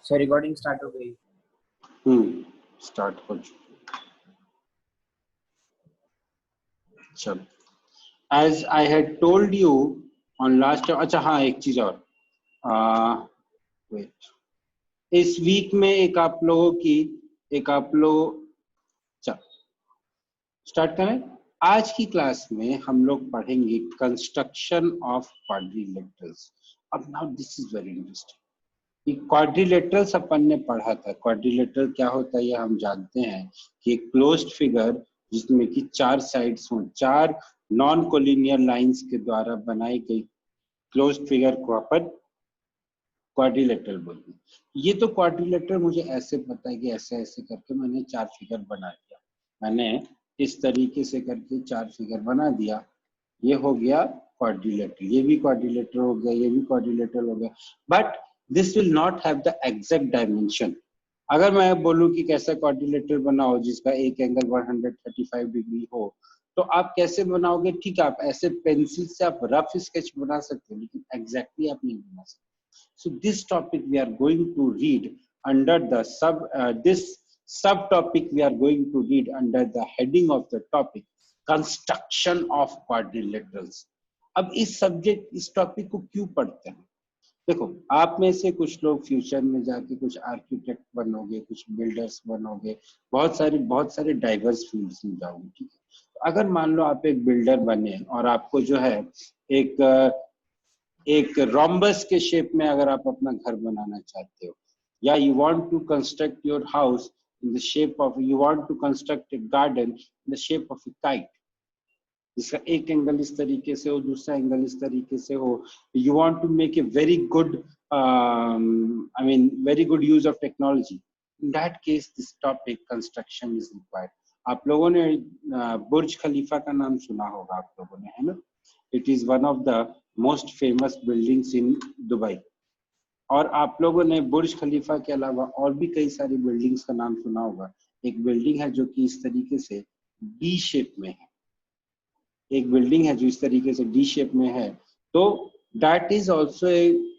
सो recording start हो गई। Start हो चुकी। चलो, as I had told you on last, अच्छा हाँ एक चीज और, वेट, इस वीक में एक आप लोग चलो स्टार्ट करें। आज की क्लास में हम लोग पढ़ेंगे कंस्ट्रक्शन ऑफ क्वाड्रिलेटरल्स। अब now this is very interesting. Quadrilaterals अपन ने पढ़ा था। क्वाड्रिलेटरल क्या होता है ये हम जानते हैं कि एक क्लोज्ड फिगर जिसमें कि चार साइड्स हों, चार नॉन कोलिनियर लाइंस के द्वारा बनाई गई क्लोज्ड फिगर को अपन क्वाड्रिलेटरल बोलते हैं। ये तो क्वाड्रिलेटरल मुझे ऐसे पता है कि ऐसे ऐसे करके मैंने चार फिगर बना दिया, मैंने इस तरीके से करके चार फिगर बना दिया, ये हो गया क्वाड्रिलेटरल, ये भी क्वाड्रिलेटरल हो गया, ये भी क्वाड्रिलेटरल हो गया। But this will not have the exact dimension. अगर मैं बोलूं कि कैसा क्वाड्रिलेटरल बनाओ जिसका एक एंगल 135 डिग्री हो, तो आप कैसे बनाओगे? ठीक है, आप ऐसे पेंसिल से आप रफ स्केच बना सकते हो, लेकिन एग्जैक्टली आप नहीं बना सकते। So this topic we are going to read under the this subtopic we are going to read under the heading of the topic construction of quadrilaterals. अब इस टॉपिक को क्यों पढ़ते हैं? देखो, आप में से कुछ लोग फ्यूचर में जाके कुछ आर्किटेक्ट बनोगे, कुछ बिल्डर्स बनोगे, बहुत सारे डाइवर्स फील्ड्स में जाओगे, ठीक है। अगर मान लो आप एक बिल्डर बने और आपको जो है एक रोम्बस के शेप में अगर आप अपना घर बनाना चाहते हो, या you want to construct your house in the shape of, you want to construct a garden in the shape of a kite, जिसका एक एंगल इस तरीके से हो, दूसरा एंगल इस तरीके से हो, you want to make a very good very good use of technology, in that case this topic construction is required. आप लोगों ने बुर्ज खलीफा का नाम सुना होगा, आप लोगों ने, है ना? It is one of the most famous buildings in Dubai. और आप लोगों ने बुर्ज खलीफा के अलावा और भी कई सारी बिल्डिंग्स का नाम सुना होगा। एक बिल्डिंग है जो कि इस तरीके से डी शेप में है, एक बिल्डिंग है जो इस तरीके से डी शेप में है। तो दैट इज ऑल्सो,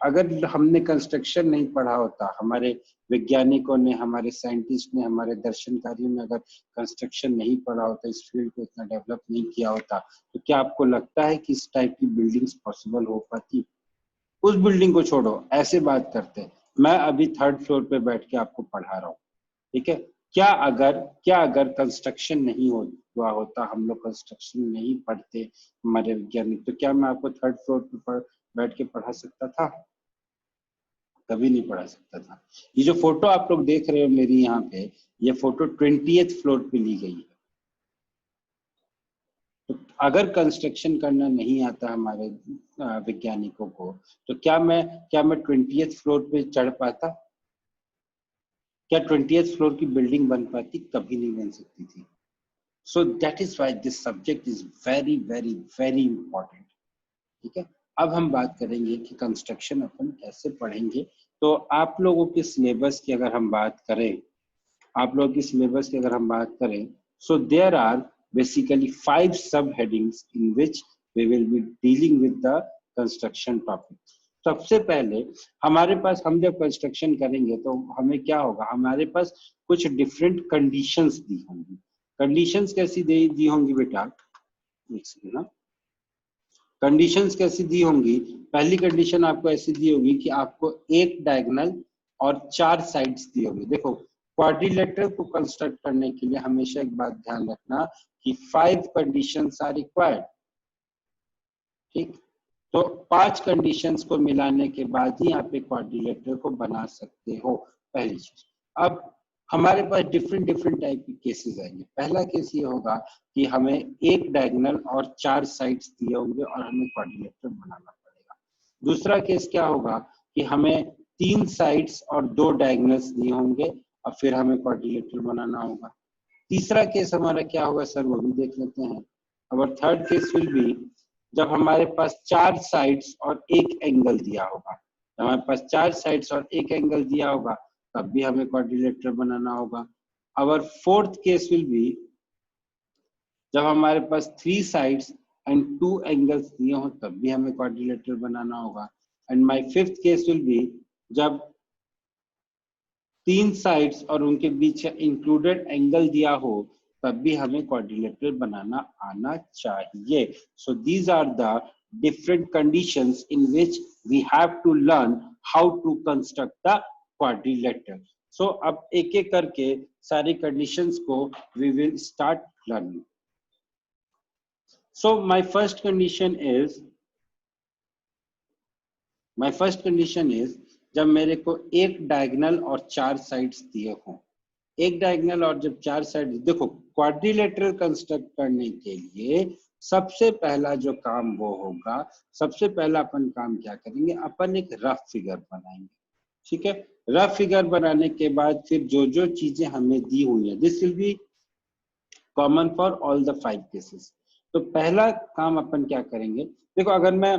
अगर हमने कंस्ट्रक्शन नहीं पढ़ा होता, हमारे वैज्ञानिकों ने, हमारे साइंटिस्ट ने, हमारे दर्शनकारियों ने अगर कंस्ट्रक्शन नहीं पढ़ा होता, इस फील्ड को इतना डेवलप नहीं किया होता, तो क्या आपको लगता है कि इस टाइप की बिल्डिंग्स पॉसिबल हो पाती? उस बिल्डिंग को छोड़ो, ऐसे बात करते हैं, मैं अभी 3rd फ्लोर पे बैठ के आपको पढ़ा रहा हूँ, ठीक है। क्या अगर कंस्ट्रक्शन नहीं हुआ होता, हम लोग कंस्ट्रक्शन नहीं पढ़ते, हमारे वैज्ञानिक, तो क्या मैं आपको 3rd फ्लोर पे बैठ के पढ़ा सकता था? कभी नहीं पढ़ा सकता था। ये जो फोटो आप लोग देख रहे हो मेरी यहाँ पे, ये फोटो 20th फ्लोर पे ली गई है। तो अगर कंस्ट्रक्शन करना नहीं आता हमारे वैज्ञानिकों को, तो क्या मैं 20th फ्लोर पे चढ़ पाता? क्या 20th फ्लोर की बिल्डिंग बन पाती? कभी नहीं बन सकती थी। So that is why this subject is very very very important, ठीक है। अब हम बात करेंगे कि कंस्ट्रक्शन अपन कैसे पढ़ेंगे। तो आप लोगों के सिलेबस की अगर हम बात करें, so there are basically 5 sub-headings in which we will be dealing with the construction topic. सबसे पहले हमारे पास, हम जब कंस्ट्रक्शन करेंगे तो हमें क्या होगा, हमारे पास कुछ डिफरेंट कंडीशंस दी होंगी। कंडीशंस कैसी दी होंगी बेटा? कंडीशंस कैसी दी होंगी? पहली कंडीशन आपको ऐसी दी होगी कि आपको एक डायगोनल और 4 साइड्स दी होगी। देखो, क्वाड्रिलेटरल को कंस्ट्रक्ट करने के लिए हमेशा एक बात ध्यान रखना कि 5 कंडीशंस आर रिक्वायर्ड, ठीक। तो 5 कंडीशंस को मिलाने के बाद ही आप एक क्वाड्रिलेटरल को बना सकते हो, पहली चीज। अब हमारे पास डिफरेंट टाइप के केसेस आएंगे। पहला केस ये होगा कि हमें एक डायगोनल और 4 साइड्स दिए होंगे और हमें क्वाड्रिलेटरल बनाना पड़ेगा। दूसरा केस क्या होगा कि हमें 3 साइड्स और 2 डायगोनल्स दिए होंगे और फिर हमें क्वाड्रिलेटरल बनाना होगा। तीसरा केस हमारा क्या होगा सर, वो भी देख लेते हैं। और थर्ड केस विल बी जब हमारे पास 4 साइड्स और एक एंगल दिया होगा। हमारे पास 4 साइड्स और एक एंगल दिया होगा, तब भी हमें क्वाड्रिलेटरल बनाना होगा। और फोर्थ केस विल बी जब हमारे पास 3 साइड्स एंड 2 एंगल्स दिए हो, तब भी हमें क्वाड्रिलेटरल बनाना होगा। And my fifth case will be जब तीन साइड्स और उनके बीच इंक्लूडेड एंगल दिया हो तब भी हमें क्वाड्रिलेटरल बनाना आना चाहिए. So these are the different conditions in which we have to learn how to construct the quadrilateral. So अब एक एक करके सारी conditions को we will start learning. So my first condition is जब मेरे को एक डायगोनल और चार साइड्स दिए हों, एक डायगोनल और जब चार साइड, देखो क्वाड्रिलेटरल कंस्ट्रक्ट करने के लिए सबसे पहला जो काम वो होगा, सबसे पहला अपन काम क्या करेंगे, अपन एक रफ फिगर बनाएंगे. ठीक है, रफ फिगर बनाने के बाद फिर जो जो चीजें हमें दी हुई है, this will be common for all the 5 cases. तो पहला काम अपन क्या करेंगे, देखो अगर मैं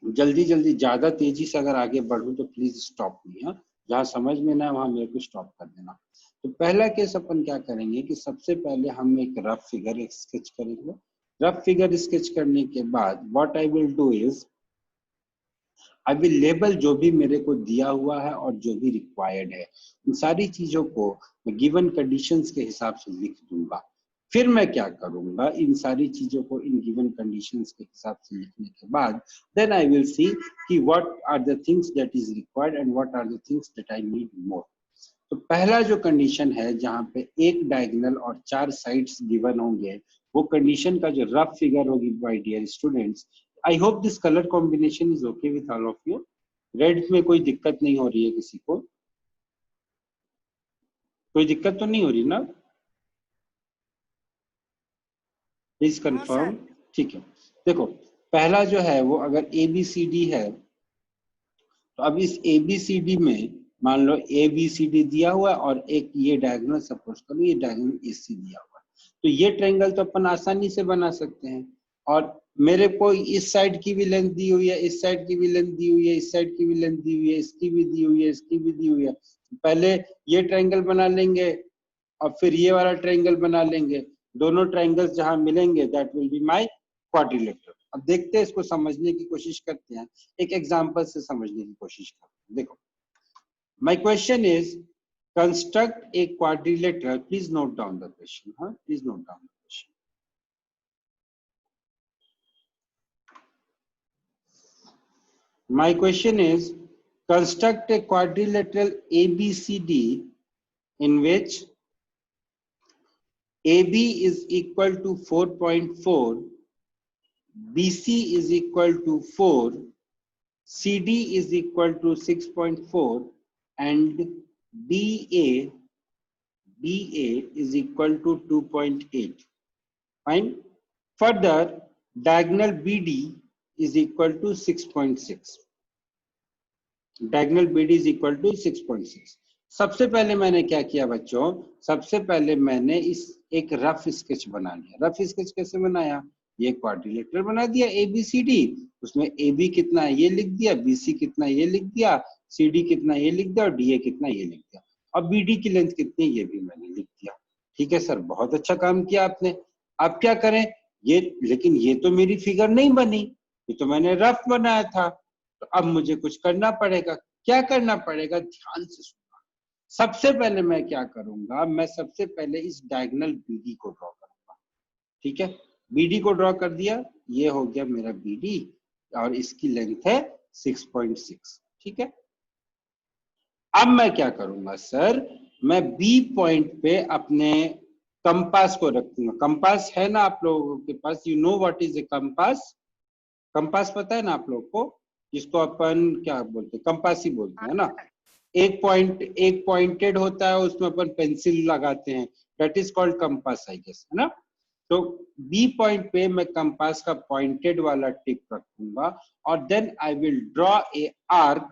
जल्दी जल्दी ज्यादा तेजी से अगर आगे बढ़ूं तो प्लीज स्टॉप मी. हाँ, जहां समझ में ना वहां मेरे को स्टॉप कर देना. तो पहला केस अपन क्या करेंगे कि सबसे पहले हम एक रफ फिगर स्केच करेंगे. रफ फिगर स्केच करने के बाद what I will do is I will label जो भी मेरे को दिया हुआ है और जो भी रिक्वायर्ड है, उन सारी चीजों को मैं गिवन कंडीशंस के हिसाब से लिख दूंगा. फिर मैं क्या करूंगा, इन सारी चीजों को इन गिवन कंडीशंस के हिसाब से लिखने के बाद देन आई विल सी कि what are the things that is required and what are the things that I need more. तो पहला जो कंडीशन है जहां पे एक डायगोनल और चार साइड्स गिवन होंगे, वो कंडीशन का जो रफ फिगर होगी my dear students, I hope this colour combination is okay with all of you. Red में कोई दिक्कत नहीं हो रही है किसी को, कोई दिक्कत तो नहीं हो रही ना, प्लीज कंफर्म. ठीक है, देखो पहला जो है वो अगर ABCD है, तो अब इस ABCD में मान लो ABCD दिया हुआ है और एक ये डायगोनल, सपोज करो ये डायगोनल AC दिया हुआ है, तो ये ट्रायंगल तो अपन आसानी से बना सकते हैं. और मेरे को इस साइड की भी लेंथ दी हुई है, इस साइड की भी लेंथ दी हुई है, इस साइड की भी लेंथ दी हुई है, इसकी भी दी हुई है, इसकी भी दी हुई है. पहले ये ट्रायंगल बना लेंगे और फिर ये वाला ट्रायंगल बना लेंगे. दोनों ट्रायंगल्स जहां मिलेंगे that will be my quadrilateral. अब देखते हैं, इसको समझने की कोशिश करते हैं, एक एग्जांपल से समझने की कोशिश करते हैं. देखो my question is construct a quadrilateral. Please note down the question. Huh? Please note down the question. My question is construct a quadrilateral ABCD in which AB is equal to 4.4, BC is equal to 4, CD is equal to 6.4 and BA is equal to 2.8. Fine. Further, diagonal BD is equal to 6.6. Diagonal BD is equal to 6.6. सबसे पहले मैंने क्या किया बच्चों, सबसे पहले मैंने इस एक रफ स्केच बना लिया. रफ स्केच कैसे बनाया, ये क्वाड्रिलेटरल बना दिया ABCD, उसमें AB कितना है ये लिख दिया, BC कितना ये लिख दिया, CD कितना ये लिख दिया और DA कितना ये लिख दिया. अब BD की लेंथ कितनी ये भी मैंने लिख दिया. ठीक है सर, बहुत अच्छा काम किया आपने. अब क्या करें, ये लेकिन ये तो मेरी फिगर नहीं बनी, ये तो मैंने रफ बनाया था. तो अब मुझे कुछ करना पड़ेगा. क्या करना पड़ेगा, ध्यान से सुनना. सबसे पहले मैं क्या करूंगा, मैं सबसे पहले इस डायगोनल BD को ड्रॉ करूंगा. ठीक है, BD को ड्रॉ कर दिया, ये हो गया मेरा BD और इसकी लेंथ है 6.6. ठीक है, अब मैं क्या करूंगा सर, मैं B पॉइंट पे अपने कंपास को रखूंगा. कंपास है ना आप लोगों के पास, you know what is a compass. Compass पता है ना आप लोग को, जिसको अपन क्या बोलते हैं, कंपास ही बोलते हैं ना. एक पॉइंटेड होता है, उसमें अपन पेंसिल लगाते हैं, that is called compass I guess, है ना. तो B पॉइंट पे मैं कंपास का पॉइंटेड वाला टिप रखूंगा और then I will draw a arc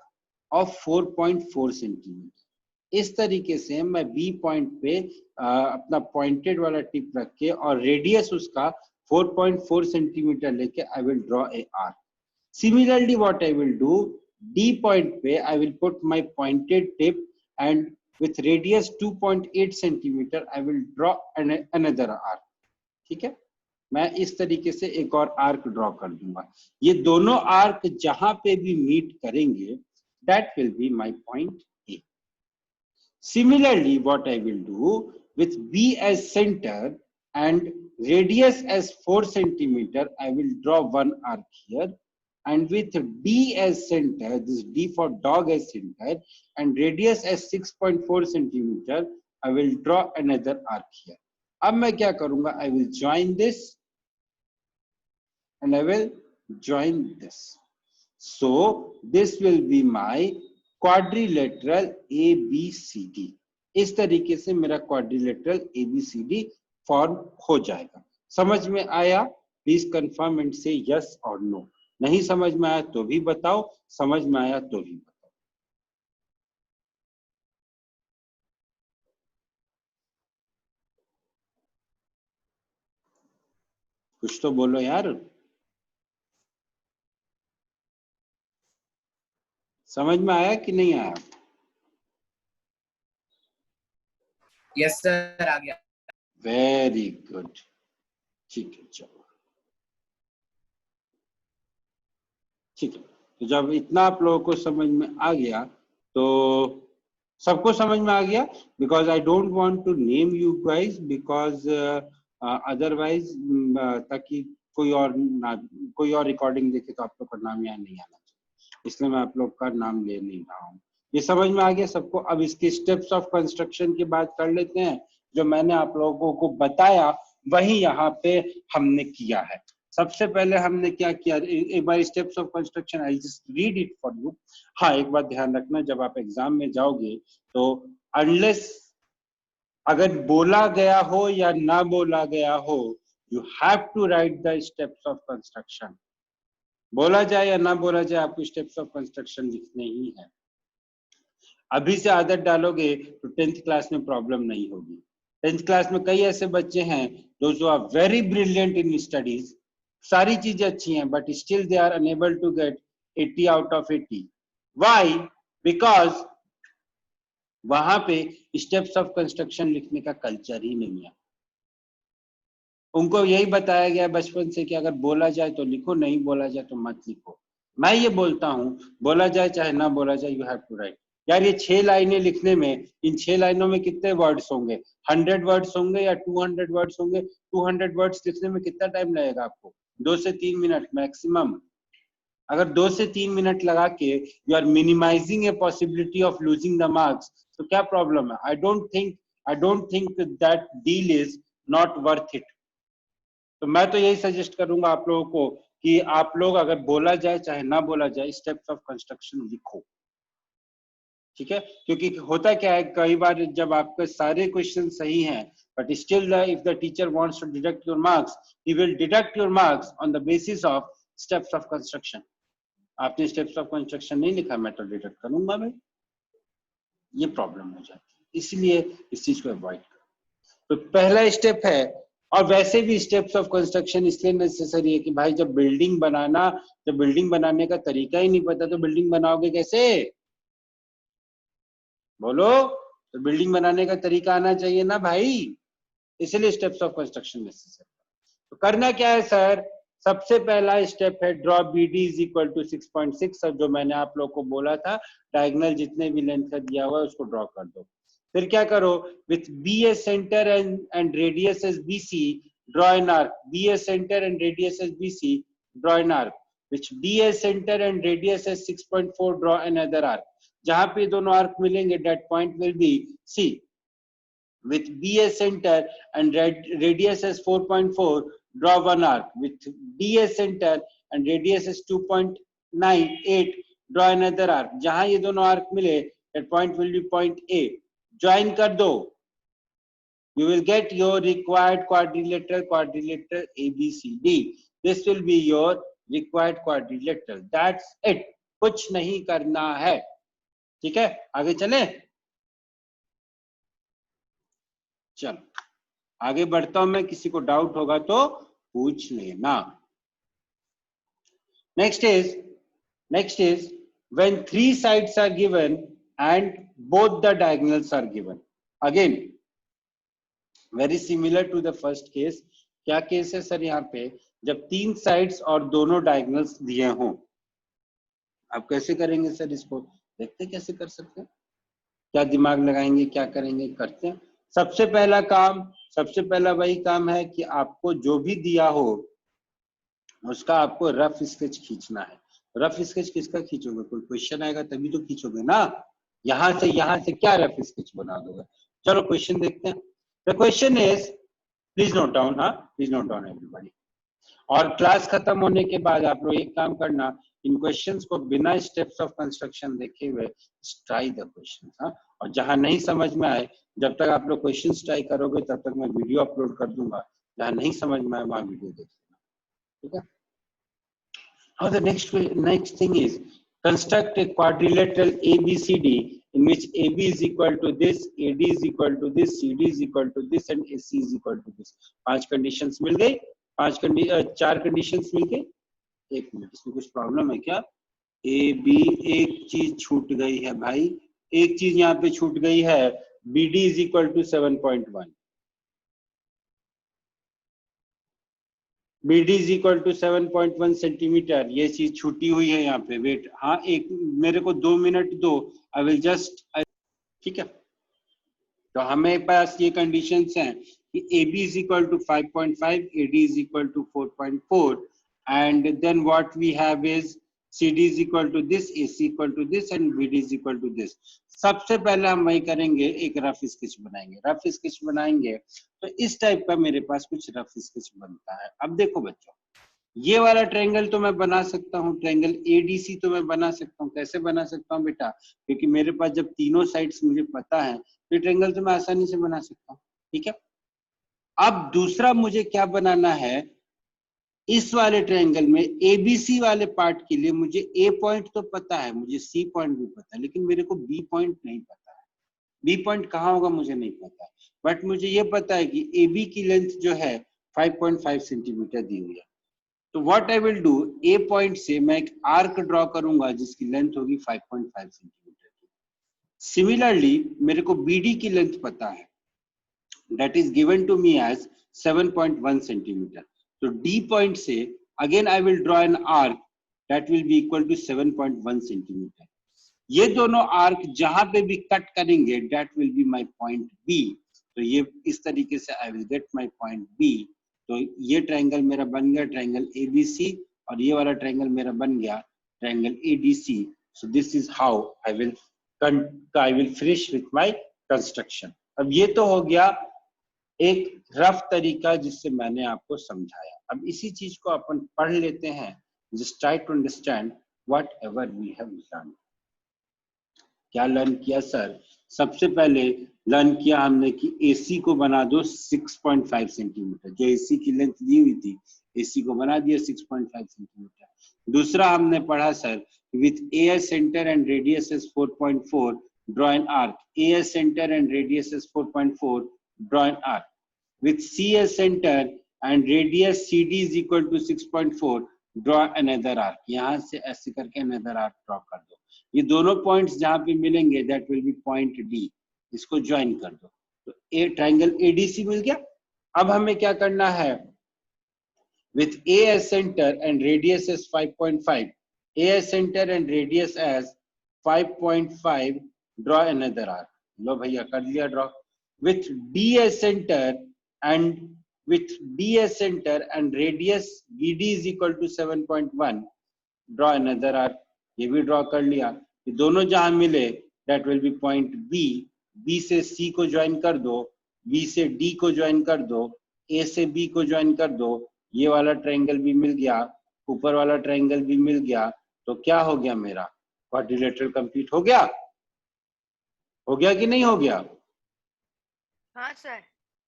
of 4.4 centimetre. इस तरीके से मैं B पॉइंट पे अपना पॉइंटेड वाला टिप रख के और रेडियस उसका 4.4 सेंटीमीटर लेके आई will draw a arc. Similarly, what I will do, D point पे I will put my pointed tip and with radius 2.8 centimeter I will draw another arc. ठीक है, मैं इस तरीके से एक और आर्क ड्रॉ कर दूंगा. ये दोनों आर्क जहां पे भी मीट करेंगे that will be my point A. Similarly, what I will do with B as center and radius as 4 centimeter, I will draw one arc here. And with D as center, this D for dog as center, and radius as 6.4 centimeter, I will draw another arc here. अब मैं क्या करूंगा? I will join this and I will join this. So this will be my quadrilateral ABCD. इस तरीके से मेरा quadrilateral ABCD form हो जाएगा. समझ में आया? प्लीज कंफर्म एंड से यस और नो. नहीं समझ में आया तो भी बताओ, समझ में आया तो भी बताओ. कुछ तो बोलो यार. समझ में आया कि नहीं आया? यस सर, आ गया. Very good. ठीक है, चलो ठीक है. तो जब इतना आप लोगों को समझ में आ गया, तो सबको समझ में आ गया. Because I don't want to name you guys, because otherwise ताकि कोई और रिकॉर्डिंग देखे तो आप लोग का नाम यहाँ नहीं आना चाहिए, इसलिए मैं आप लोग का नाम ले नहीं रहा हूँ. ये समझ में आ गया सबको? अब इसके स्टेप्स ऑफ कंस्ट्रक्शन की बात कर लेते हैं. जो मैंने आप लोगों को बताया वही यहाँ पे हमने किया है. सबसे पहले हमने क्या किया, एक बार steps of construction I just read it for you. हाँ, एक बात ध्यान रखना, जब आप एग्जाम में जाओगे तो अनलेस अगर बोला गया हो या ना बोला गया हो, you have to write the steps of construction. बोला जाए या ना बोला जाए, आपको स्टेप्स ऑफ कंस्ट्रक्शन लिखने ही है. अभी से आदत डालोगे तो 10th क्लास में प्रॉब्लम नहीं होगी. 10th क्लास में कई ऐसे बच्चे हैं जो are very brilliant in studies, सारी चीजें अच्छी हैं, but still they are unable to get 80 out of 80. Why? Because वहां पे स्टेप्स ऑफ कंस्ट्रक्शन लिखने का कल्चर ही नहीं है. उनको यही बताया गया बचपन से कि अगर बोला जाए तो लिखो, नहीं बोला जाए तो मत लिखो. मैं ये बोलता हूँ, बोला जाए चाहे ना बोला जाए, यू हैव टू राइट. यार ये 6 लाइनें लिखने में, इन 6 लाइनों में कितने वर्ड्स होंगे? 100 वर्ड्स होंगे या 200 वर्ड्स होंगे? 200 वर्ड्स लिखने में कितना टाइम लगेगा आपको? 2 से 3 मिनट मैक्सिमम. अगर 2 से 3 मिनट लगा के you are minimizing a possibility of losing the marks, तो क्या प्रॉब्लम है? I don't think that deal is not worth it. तो मैं तो यही सजेस्ट करूंगा आप लोगों को कि आप लोग अगर बोला जाए चाहे ना बोला जाए, स्टेप्स ऑफ कंस्ट्रक्शन लिखो. ठीक है? क्योंकि होता क्या है, कई बार जब आपके सारे क्वेश्चन सही हैं, but still if the teacher wants to deduct your marks, he will deduct your marks on the basis of steps of construction. आपने स्टेप्स ऑफ कंस्ट्रक्शन नहीं लिखा, मैं तो डिडक्ट करूंगा भाई. ये प्रॉब्लम हो जाती है, इसलिए इस चीज को अवॉइड करो. तो पहला स्टेप है. और वैसे भी स्टेप्स ऑफ कंस्ट्रक्शन इसलिए नेसेसरी है कि भाई जब बिल्डिंग बनाने का तरीका ही नहीं पता तो बिल्डिंग बनाओगे कैसे? बोलो. तो बिल्डिंग बनाने का तरीका आना चाहिए ना भाई, इसलिए स्टेप्स ऑफ कंस्ट्रक्शन नेसेसरी. तो करना क्या है सर? सबसे पहला स्टेप है draw BD is equal to 6.6. और जो मैंने आप लोग को बोला था, डायगोनल जितने भी लेंथ का दिया हुआ है उसको ड्रॉ कर दो. फिर क्या करो? With B as center and radius as BC, draw an arc. B as center and radius as BC, draw an arc. Which D as center and radius as 6.4, draw another arc. जहां पे दोनों arc मिलेंगे, that point will be C. With B as center and radius as 4.4, draw one arc. With D as center and radius as 2.98, draw another arc. जहां ये दोनों arc मिले, that point will be point A. Join कर दो. You will get your required quadrilateral ABCD. This will be your required quadrilateral. That's it. कुछ नहीं करना है. ठीक है, आगे चले. चलो आगे बढ़ता हूं मैं, किसी को डाउट होगा तो पूछ लेना. Next is when 3 sides are given and both the diagonals are given. Again very similar to the first case. क्या केस है सर? यहाँ पे जब 3 साइड्स और दोनों डायगोनल्स दिए हों, आप कैसे करेंगे सर इसको? देखते कैसे कर सकते हैं. क्या दिमाग लगाएंगे, क्या करेंगे, करते हैं। सबसे पहला वही काम है कि आपको जो भी दिया हो उसका आपको रफ स्केच खींचना है। रफ स्केच किसका खींचोगे? कोई क्वेश्चन आएगा तभी तो खींचोगे ना। यहाँ से क्या रफ स्केच बना दोगे? चलो क्वेश्चन देखते हैं। The question is, please note down, हाँ प्लीज नोट डाउन एवरीबॉडी। और क्लास खत्म होने के बाद आप लोग एक काम करना, इन क्वेश्चंस को बिना स्टेप्स ऑफ कंस्ट्रक्शन देखे हुए ट्राई द क्वेश्चंस, हाँ। और जहां नहीं समझ में आए, जब तक आप लोग क्वेश्चंस ट्राई करोगे तब तक मैं वीडियो अपलोड कर दूंगा। जहां नहीं समझ में आए वहां वीडियो देख लेना, ठीक है। Now the next thing is, construct a quadrilateral ABCD in which AB is equal to this, AD is equal to this, CD is equal to this and AC is equal to this। 5 conditions मिल गई, 4 conditions मिल गई। एक minute, इसमें कुछ problem है क्या? AB, एक चीज छूट गई है भाई, एक चीज यहाँ पे छूट गई है। BD is equal to 7.1, BD is equal to 7.1 centimetre, ये चीज छूटी हुई है यहाँ पे। वेट, हाँ एक मेरे को 2 मिनट दो, आई विल जस्ट, ठीक है। तो हमें पास ये कंडीशंस हैं कि AB is equal to 5.5, AD is equal to 4.4 and then what we have is CD is equal to this, AC equal to this and BD is equal to this। सबसे पहले हम वही करेंगे, एक रफ स्केच बनाएंगे। Rough sketch बनाएंगे तो इस टाइप का मेरे पास कुछ रफ स्केच बनता है। अब देखो बच्चों, ये वाला ट्रायंगल तो मैं बना सकता हूँ, ट्रायंगल ADC तो मैं बना सकता हूँ। कैसे बना सकता हूँ बेटा? क्योंकि मेरे पास जब तीनों साइड्स मुझे पता है तो ये ट्रायंगल तो मैं आसानी से बना सकता हूँ, ठीक है। अब दूसरा मुझे क्या बनाना है, इस वाले ट्रायंगल में ABC वाले पार्ट के लिए मुझे A पॉइंट तो पता है, मुझे C पॉइंट भी पता है, लेकिन मेरे को B पॉइंट नहीं पता है। B पॉइंट कहाँ होगा मुझे नहीं पता है, बट मुझे ये पता है कि AB की लेंथ जो है 5.5 सेंटीमीटर दी हुई है। तो what I will do, A point से मैं एक आर्क ड्रॉ करूंगा जिसकी लेंथ होगी 5.5 सेंटीमीटर की। सिमिलरली मेरे को BD की लेंथ पता है, that is given to me as 7.1 centimetre. तो D पॉइंट से again I will draw an arc that will be equal to 7.1 centimetre. ये दोनों आर्क जहां पे भी कट करेंगे that will be my point B। तो ये इस तरीके से I will get my point B। तो ये ट्रायंगल मेरा बन गया ट्रायंगल ABC और ये वाला ट्रायंगल मेरा बन गया triangle ADC। So this is how I will finish with my construction. अब ये तो हो गया एक रफ तरीका जिससे मैंने आपको समझाया। अब इसी चीज को अपन पढ़ लेते हैं। Just try to understand whatever we have learn. क्या लर्न किया सर? सबसे पहले लर्न किया हमने कि AC को बना दो 6.5 सेंटीमीटर, जो AC की लेंथ दी हुई थी AC को बना दिया 6.5 सेंटीमीटर। दूसरा हमने पढ़ा sir with AS centre and radius is 4.4 draw an arc. AS centre and radius is 4.4 draw an arc. With CS centre and radius CD is equal to 6.4 draw another arc. यहाँ से ऐसे करके another arc draw कर दो। ये दोनों points जहां पे मिलेंगे that will be point D, इसको ज्वाइन कर दो। तो ए ट्रायंगल ADC मिल गया। अब हमें क्या करना है, with AS centre and radius as 5.5, AS centre and radius as 5.5 draw another arc. लो भैया कर लिया draw. With DS centre and radius BD is equal to 7.1 draw another arc. ये भी ड्रॉ कर लिया। ये दोनों जहां मिले that will be point B। B से C को ज्वाइन कर दो, B से D को ज्वाइन कर दो, A से B को ज्वाइन कर दो। ये वाला ट्रायंगल भी मिल गया, ऊपर वाला ट्रायंगल भी मिल गया। तो क्या हो गया मेरा क्वाड्रिलेटरल कंप्लीट हो गया? हो गया कि नहीं हो गया? हाँ सर।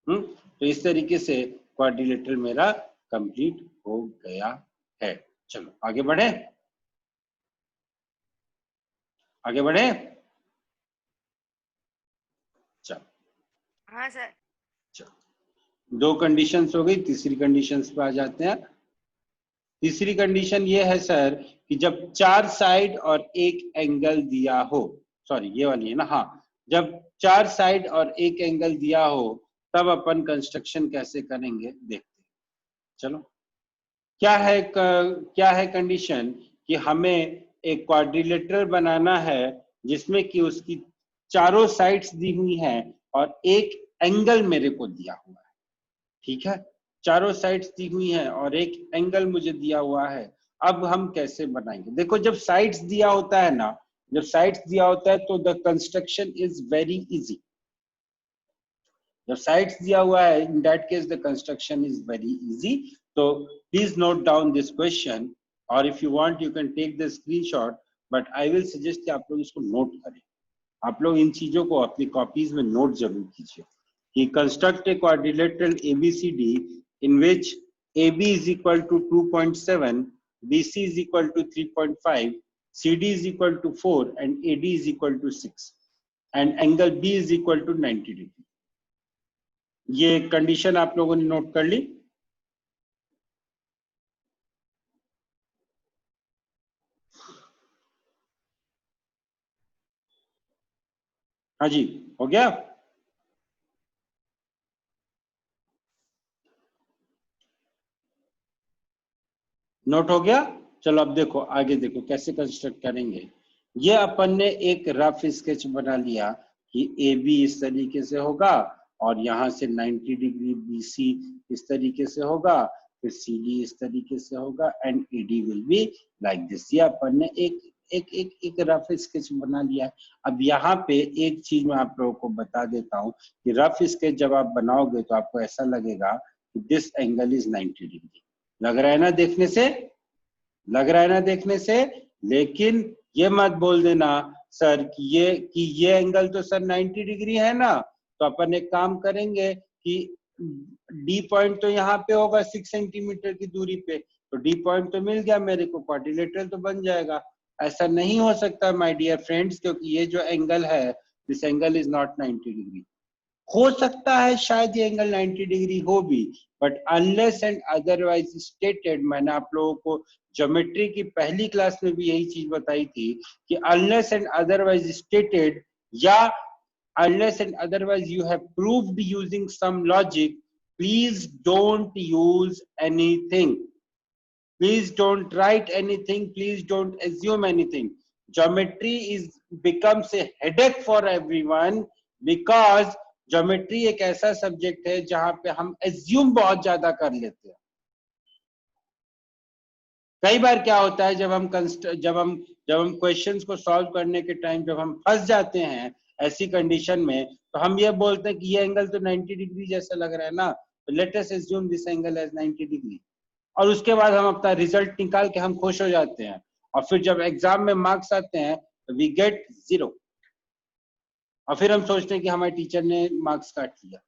तो इस तरीके से क्वाड्रिलेटरल मेरा कंप्लीट हो गया है। चलो आगे बढ़े, आगे बढ़े। चलो हाँ सर। चलो 2 कंडीशंस हो गई, तीसरी कंडीशंस पे आ जाते हैं। तीसरी कंडीशन ये है सर कि जब 4 साइड और एक एंगल दिया हो, सॉरी ये वाली है ना, हाँ, जब 4 साइड और एक एंगल दिया हो तब अपन कंस्ट्रक्शन कैसे करेंगे देखते हैं। चलो क्या है कंडीशन कि हमें एक क्वाड्रिलेटरल बनाना है जिसमें कि उसकी चारों साइड्स दी हुई हैं और एक एंगल मेरे को दिया हुआ है, ठीक है, चारों साइड्स दी हुई हैं और एक एंगल मुझे दिया हुआ है। अब हम कैसे बनाएंगे? देखो जब साइड्स दिया होता है ना, जब साइड्स दिया होता है तो the construction is very easy. जब साइड्स दिया हुआ है, in that case the construction is very easy. तो please note down this question, और if you want you can take the screenshot, but I will suggest कि आप लोग इसको नोट करें। आप लोग इन चीजों को अपनी कॉपीज में नोट जरूर कीजिए कि construct a quadrilateral ABCD in which AB is equal to 2.7, BC is equal to 3.5, CD is equal to 4 and AD is equal to 6 and angle B is equal to 90 degree. ये condition आप लोगों ने note कर ली? हाँ जी, हो गया? Note हो गया? चलो अब देखो, आगे देखो कैसे कंस्ट्रक्ट करेंगे। ये अपन ने एक रफ स्केच बना लिया कि ए बी इस तरीके से होगा और यहाँ से 90 डिग्री BC इस तरीके से होगा, फिर CD इस तरीके से होगा and AD will be like this. ये अपन ने एक रफ स्केच बना लिया। अब यहाँ पे एक चीज मैं आप लोगों को बता देता हूँ कि रफ स्केच जब आप बनाओगे तो आपको ऐसा लगेगा कि दिस एंगल इज 90 डिग्री। लग रहा है ना देखने से? लग रहा है ना देखने से? लेकिन ये मत बोल देना सर कि ये एंगल तो सर 90 डिग्री है ना। तो अपन एक काम करेंगे कि डी पॉइंट तो यहाँ पे होगा 6 सेंटीमीटर की दूरी पे, तो डी पॉइंट तो मिल गया मेरे को, क्वाड्रिलेटरल तो बन जाएगा। ऐसा नहीं हो सकता माय डियर फ्रेंड्स, क्योंकि ये जो एंगल है, this angle is not 90 degree. हो सकता है शायद ये एंगल 90 डिग्री हो भी, but unless and otherwise stated, मैंने आप लोगों को ज्योमेट्री की पहली क्लास में भी यही चीज बताई थी कि अनलेस एंड अदरवाइज स्टेटेड या unless and otherwise you have proved using some logic, please don't use anything. Please don't write anything. Please don't assume anything. Geometry becomes a headache for everyone because geometry एक ऐसा subject है जहां पे हम assume बहुत ज्यादा कर लेते हैं। कई बार क्या होता है जब हम क्वेश्चंस को सॉल्व करने के टाइम जब हम फंस जाते हैं ऐसी कंडीशन में, तो हम ये बोलते हैं कि ये एंगल तो 90 डिग्री जैसा लग रहा है ना, तो let us assume this angle as 90 degree, और उसके बाद हम अपना रिजल्ट निकाल के हम खुश हो जाते हैं, और फिर जब एग्जाम में मार्क्स आते हैं तो वी गेट 0, और फिर हम सोचते हैं कि हमारे टीचर ने मार्क्स काट लिया।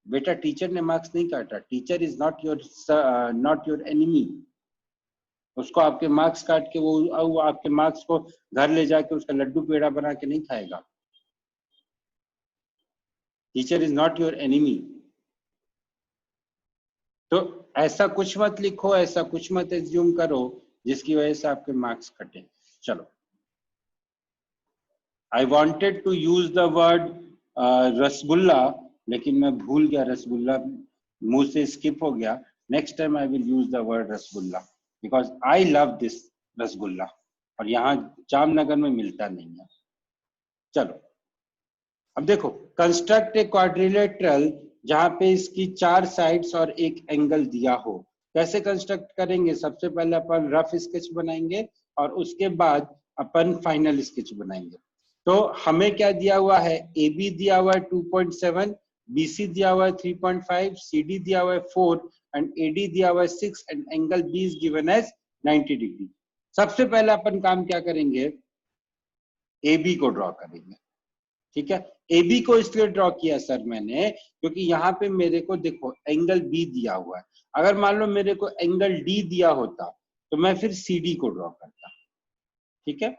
बेटा टीचर ने मार्क्स नहीं काटा, teacher is not your enemy. उसको आपके मार्क्स काट के वो आपके मार्क्स को घर ले जाके उसका लड्डू पेड़ा बना के नहीं खाएगा। Teacher is not your enemy. तो ऐसा कुछ मत लिखो, ऐसा कुछ मत एज्यूम करो जिसकी वजह से आपके मार्क्स कटे। चलो, I wanted to use the word rasgulla, लेकिन मैं भूल गया, रसगुल्ला मुंह से स्किप हो गया। Next time I will use the word rasgulla because I love this rasgulla, और यहाँ जामनगर में मिलता नहीं है। चलो अब देखो, कंस्ट्रक्ट ए क्वाड्रिलेटरल जहां पे इसकी 4 साइड्स और एक एंगल दिया हो। कैसे कंस्ट्रक्ट करेंगे? सबसे पहले अपन रफ स्केच बनाएंगे और उसके बाद अपन फाइनल स्केच बनाएंगे। तो हमें क्या दिया हुआ है? ए बी दिया हुआ है 2.7, BC दिया हुआ है 3.5, CD दिया हुआ है 4 एंड AD दिया हुआ है 6 and angle B is given as 90 degree. सबसे पहले अपन काम क्या करेंगे? AB को ड्रॉ करेंगे। ठीक है, AB को इसलिए ड्रॉ किया सर मैंने क्योंकि यहाँ पे मेरे को देखो एंगल B दिया हुआ है। अगर मान लो मेरे को एंगल D दिया होता तो मैं फिर CD को ड्रॉ करता। ठीक है,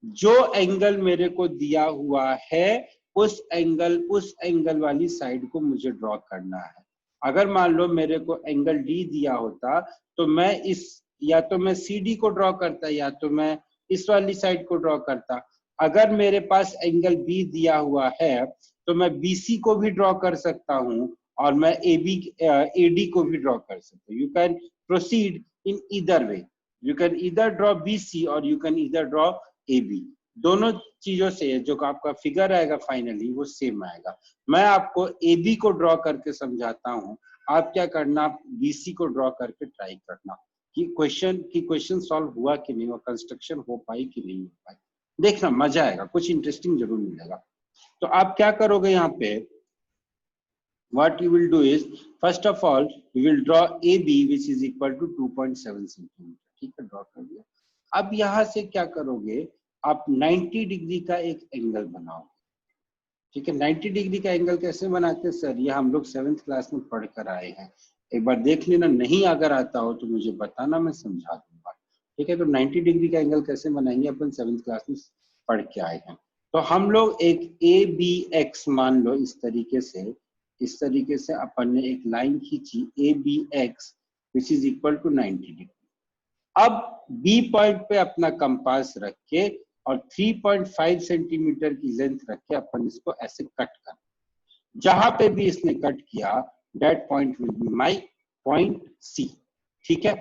जो एंगल मेरे को दिया हुआ है उस एंगल वाली साइड को मुझे ड्रॉ करना है। अगर मान लो मेरे को एंगल D दिया होता तो मैं या तो मैं CD को ड्रॉ करता या तो मैं इस वाली साइड को ड्रॉ करता। अगर मेरे पास एंगल B दिया हुआ है तो मैं BC को भी ड्रॉ कर सकता हूं और मैं AD को भी ड्रॉ कर सकता हूं। You can proceed in either way, you can either draw BC or you can either draw AB. दोनों चीजों से जो आपका फिगर आएगा फाइनली वो सेम आएगा। मैं आपको ए बी को ड्रॉ करके समझाता हूँ, आप क्या करना, आप BC को ड्रॉ करके ट्राई करना कि क्वेश्चन सॉल्व हुआ कि नहीं, वो कंस्ट्रक्शन हो पाई कि नहीं हो पाई, देखना मजा आएगा, कुछ इंटरेस्टिंग जरूर मिलेगा। तो आप क्या करोगे यहाँ पे, what you will do is first of all you will draw AB which is equal to 2.7 cm, ठीक है, ड्रॉ कर दिया। अब यहाँ से क्या करोगे, आप 90 डिग्री का एक एंगल बनाओ, ठीक है। 90 डिग्री का एंगल कैसे बनाते हैं सर, ये हम लोग 7th क्लास में पढ़ कर आए हैं, एक बार देख लेना, नहीं अगर आता हो तो मुझे बताना, मैं समझा दूंगा, ठीक है। तो 90 डिग्री का एंगल कैसे बनाएंगे, अपन 7th क्लास में पढ़ के आए हैं। तो हम लोग एक ABX मान लो, इस तरीके से अपन ने एक लाइन खींची ABX which is equal to 90 degree. अब B पॉइंट पे अपना कंपास रख के और 3.5 सेंटीमीटर की लेंथ रख के अपन इसको ऐसे कट कर, जहां पे भी इसने कट किया that point will be my point C, ठीक है।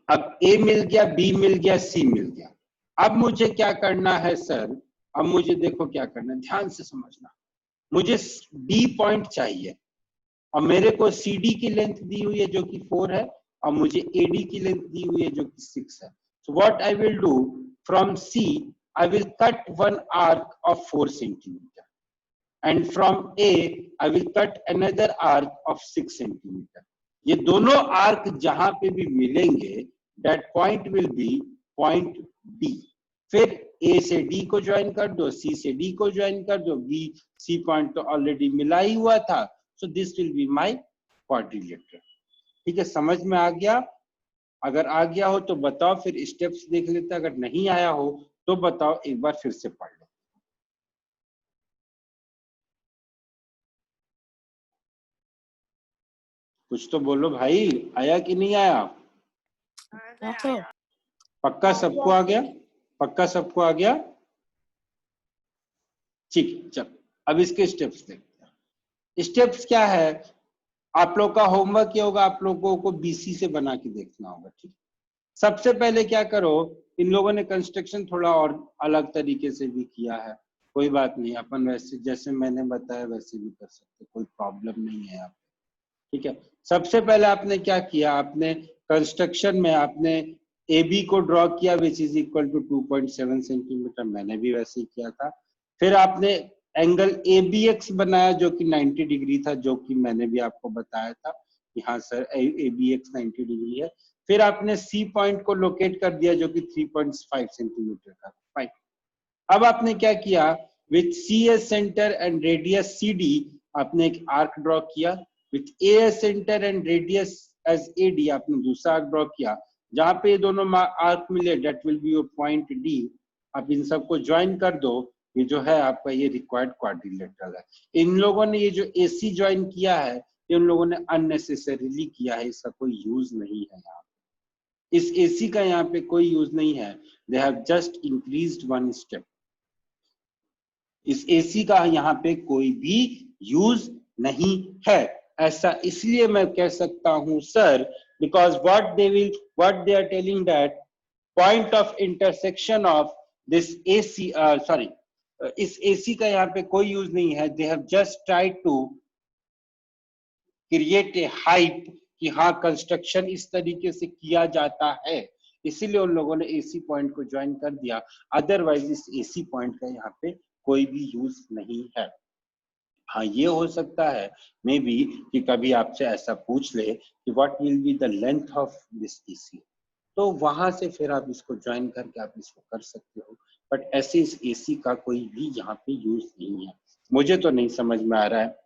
अब A मिल गया, B मिल गया, C मिल गया। अब मुझे क्या करना है सर, अब मुझे देखो क्या करना है, ध्यान से समझना, मुझे D पॉइंट चाहिए और मेरे को CD की लेंथ दी हुई है जो कि 4 है और मुझे AD की लेंथ दी हुई है जो कि 6 है। So what I will do, from C I will cut one arc of 4 centimeter and from A I will cut another arc of 6 centimeter. ये दोनों आर्क जहां पे भी मिलेंगे that point will be point B। फिर A से D को join कर दो, C से D को ज्वाइन कर दो, B C पॉइंट तो ऑलरेडी मिला ही हुआ था, so this will be my quadrilateral, ठीक है। समझ में आ गया, अगर आ गया हो तो बताओ, फिर स्टेप्स देख लेते, अगर नहीं आया हो तो बताओ, एक बार फिर से पढ़ लो। कुछ तो बोलो भाई, आया कि नहीं आया? हाँ सर आया। पक्का सबको आ गया, पक्का सबको आ गया, ठीक। चल अब इसके स्टेप्स देखते हैं। स्टेप्स क्या है, आप लोग का होमवर्क ये होगा, आप लोगों को BC से बना के देखना होगा, ठीक। सबसे पहले क्या करो, इन लोगों ने कंस्ट्रक्शन थोड़ा और अलग तरीके से भी किया है, कोई बात नहीं, अपन वैसे जैसे मैंने बताया वैसे भी कर सकते, कोई प्रॉब्लम नहीं है आप, ठीक है। सबसे पहले आपने क्या किया, आपने कंस्ट्रक्शन में आपने AB को ड्रॉ किया which is equal to 2.7 centimetre, मैंने भी वैसे ही किया था। फिर आपने एंगल ABX बनाया जो कि 90 डिग्री था, जो कि मैंने भी आपको बताया था कि हाँ सर ABX 90 डिग्री है। फिर आपने C पॉइंट को लोकेट कर दिया जो कि 3.5 सेंटीमीटर का, फाइन। अब आपने क्या किया, with CS centre and radius CD आपने एक आर्क ड्रॉ किया, with AS centre and radius as AD आपने दूसरा आर्क ड्रॉ किया, जहां पे ये दोनों आर्क मिले that will be your point D। आप इन सबको ज्वाइन कर दो, ये जो है आपका ये रिक्वायर्ड क्वाड्रिलेटरल है। इन लोगों ने ये जो AC ज्वाइन किया है, ये उन लोगों ने अननेसेसरीली किया है, इसका कोई यूज नहीं है यहाँ, इस AC का यहाँ पे कोई यूज नहीं है, they have just increased one step. इस AC का यहाँ पे कोई भी यूज नहीं है, ऐसा इसलिए मैं कह सकता हूं sir, because what they are telling that point of intersection of this AC, sorry, इस AC का यहाँ पे कोई यूज नहीं है, they have just tried to create a hype कि हाँ कंस्ट्रक्शन इस तरीके से किया जाता है, इसीलिए उन लोगों ने AC पॉइंट को ज्वाइन कर दिया, अदरवाइज इस AC पॉइंट का यहाँ पे कोई भी यूज नहीं है। हाँ ये हो सकता है मे बी कि कभी आपसे ऐसा पूछ ले कि what will be the length of this AC, तो वहां से फिर आप इसको ज्वाइन करके आप इसको कर सकते हो, बट ऐसे इस AC का कोई भी यहाँ पे यूज नहीं है। मुझे तो नहीं समझ में आ रहा है,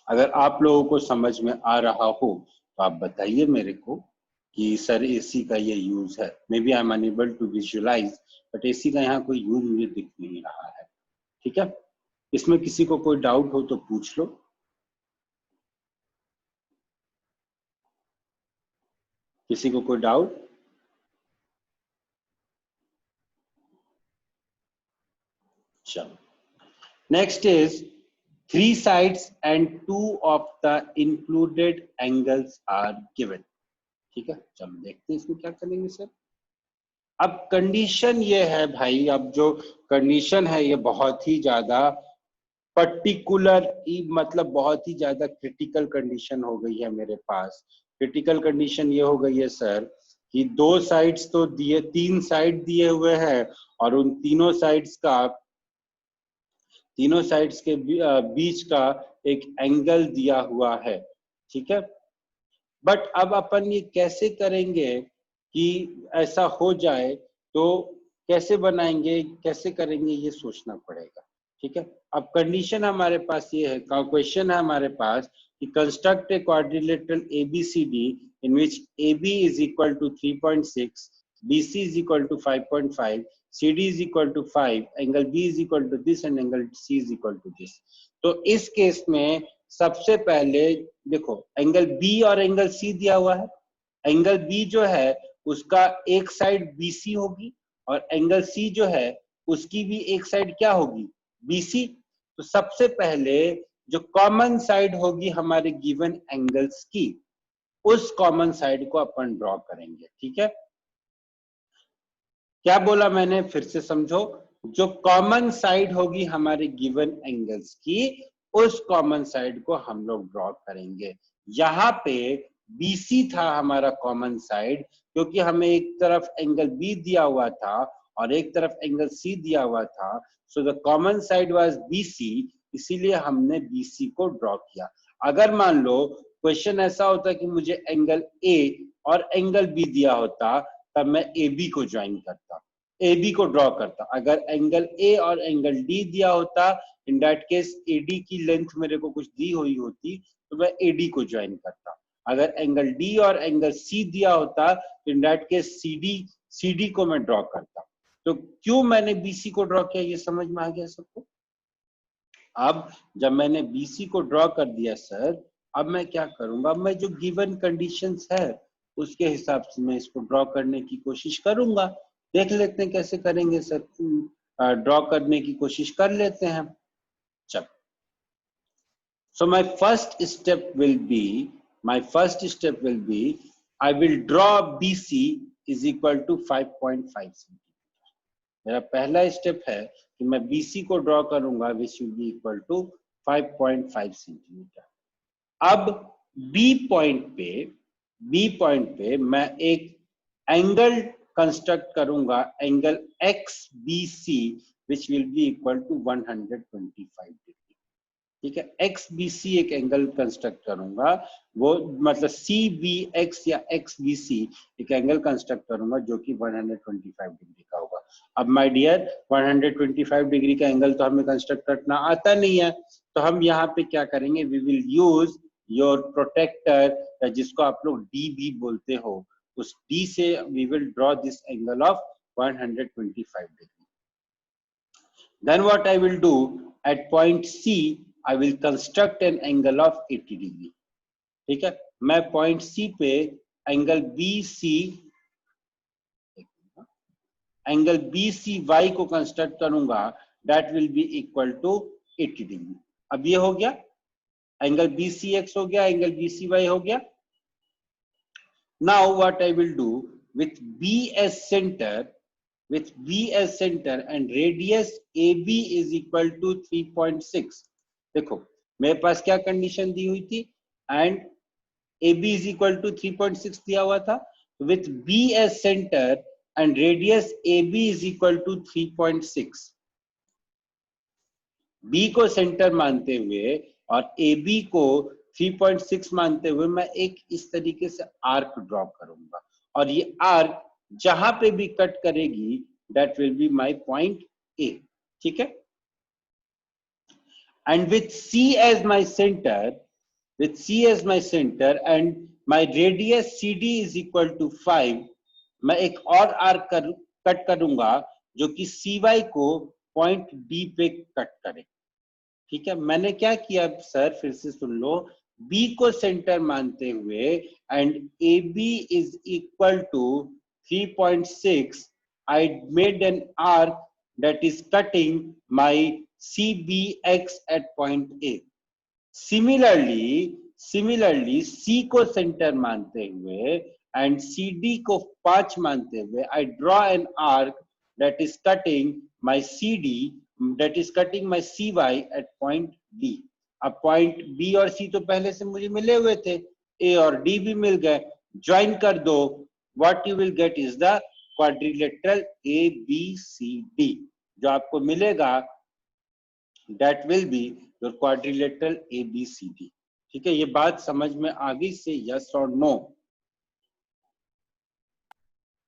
अगर आप लोगों को समझ में आ रहा हो तो आप बताइए मेरे को कि सर AC का ये यूज है, maybe I am unable to visualise, but AC का यहाँ कोई यूज मुझे दिख नहीं रहा है, ठीक है। इसमें किसी को कोई डाउट हो तो पूछ लो। किसी को कोई डाउट? चलो, next is 3 sides and 2 of the included angles are given, ठीक है। चलो देखते हैं इसमें क्या करेंगे सर। अब कंडीशन ये है भाई, अब जो कंडीशन है ये बहुत ही ज्यादा पर्टिकुलर, मतलब बहुत ही ज्यादा क्रिटिकल कंडीशन हो गई है मेरे पास। क्रिटिकल कंडीशन ये हो गई है सर कि दो साइड्स तो दिए, 3 साइड दिए हुए हैं और उन तीनों साइड्स के बीच का एक एंगल दिया हुआ है, ठीक है। बट अब अपन ये कैसे करेंगे कि ऐसा हो जाए, तो कैसे बनाएंगे, कैसे करेंगे, ये सोचना पड़ेगा, ठीक है। अब कंडीशन हमारे पास ये है, क्वेश्चन है हमारे पास कि construct a quadrilateral ABCD in which AB is equal to 3.6, BC is equal to 5.5, CD is equal to 5, angle B is equal to this and angle C is equal to this। तो इस case में सबसे पहले देखो, angle B और angle C दिया हुआ है। एंगल बी जो है उसका एक साइड बीसी होगी और एंगल सी जो है उसकी भी एक साइड क्या होगी, बीसी। तो सबसे पहले जो कॉमन साइड होगी हमारे गिवन एंगल्स की, उस कॉमन साइड को अपन ड्रॉ करेंगे, ठीक है। क्या बोला मैंने, फिर से समझो। जो कॉमन साइड होगी हमारे गिवन एंगल्स की, उस कॉमन साइड को हम लोग ड्रॉ करेंगे। यहाँ पे BC था हमारा कॉमन साइड, क्योंकि हमें एक तरफ एंगल B दिया हुआ था और एक तरफ एंगल C दिया हुआ था, so the common side was BC, इसीलिए हमने BC को ड्रॉ किया। अगर मान लो क्वेश्चन ऐसा होता कि मुझे एंगल A और एंगल B दिया होता, तब मैं AB को ज्वाइन करता, AB को ड्रॉ करता। अगर एंगल A और एंगल D दिया होता, इन दैट केस AD की लेंथ मेरे को कुछ दी हुई होती, तो मैं AD को ज्वाइन करता। अगर एंगल D और एंगल C दिया होता, तो इन दैट केस CD को मैं ड्रॉ करता। तो क्यों मैंने BC को ड्रॉ किया, ये समझ में आ गया सबको। अब जब मैंने BC को ड्रॉ कर दिया सर, अब मैं क्या करूंगा, मैं जो गिवन कंडीशंस है उसके हिसाब से मैं इसको ड्रॉ करने की कोशिश करूंगा। देख लेते हैं कैसे करेंगे सर, ड्रॉ करने की कोशिश कर लेते हैं। चल, so my first step will be I will draw BC is equal to 5.5 centimetre. मेरा पहला स्टेप है कि मैं BC को ड्रॉ करूंगा, which will be equal to 5.5 centimetre. अब B पॉइंट पे मैं एक एंगल कंस्ट्रक्ट करूंगा, angle XBC which will be equal to 125 degree, ठीक है। XBC एक एंगल कंस्ट्रक्ट करूंगा, वो मतलब CBX या XBC एक एंगल कंस्ट्रक्ट करूंगा जो कि 125 डिग्री का होगा। अब माय डियर, 125 डिग्री का एंगल तो हमें कंस्ट्रक्ट करना आता नहीं है, तो हम यहाँ पे क्या करेंगे, we will use your protractor, जिसको आप लोग D भी बोलते हो। उस D से we will draw this angle of 125 degree. Then what I will do, at point C I will construct an angle of 80 degree, ठीक है। मैं पॉइंट C पे एंगल BCY को कंस्ट्रक्ट करूंगा, that will be equal to 80 degree. अब ये हो गया, एंगल BCX हो गया, एंगल BCY हो गया। Now what I will do, with B as center and radius AB is equal to 3.6। देखो मेरे पास क्या कंडीशन दी हुई थी, and AB is equal to 3.6 दिया हुआ था। With B as center and radius AB is equal to 3.6, B को centre मानते हुए और AB को 3.6 मानते हुए मैं एक इस तरीके से आर्क ड्रॉ करूंगा, और ये आर्क जहां पे भी कट करेगी that will be my point A, ठीक है। And with C as my center and my radius CD is equal to 5, मैं एक और आर्क कट करूंगा जो कि CY को पॉइंट D पे कट करे, ठीक है। मैंने क्या किया सर, फिर से सुन लो, B को सेंटर मानते हुए and AB is equal to 3.6, I made an arc that is cutting my CBX at point A। Similarly C को सेंटर मानते हुए एंड CD को 5 मानते हुए I draw an arc that is cutting my CD, that is cutting my CY at point D. अब point B और C तो पहले से मुझे मिले हुए थे, A और D भी मिल गए, ज्वाइन कर दो, what you will get is the quadrilateral ABCD. जो आपको मिलेगा that will be your quadrilateral ABCD. ठीक है, ये बात समझ में आ गई से yes or no?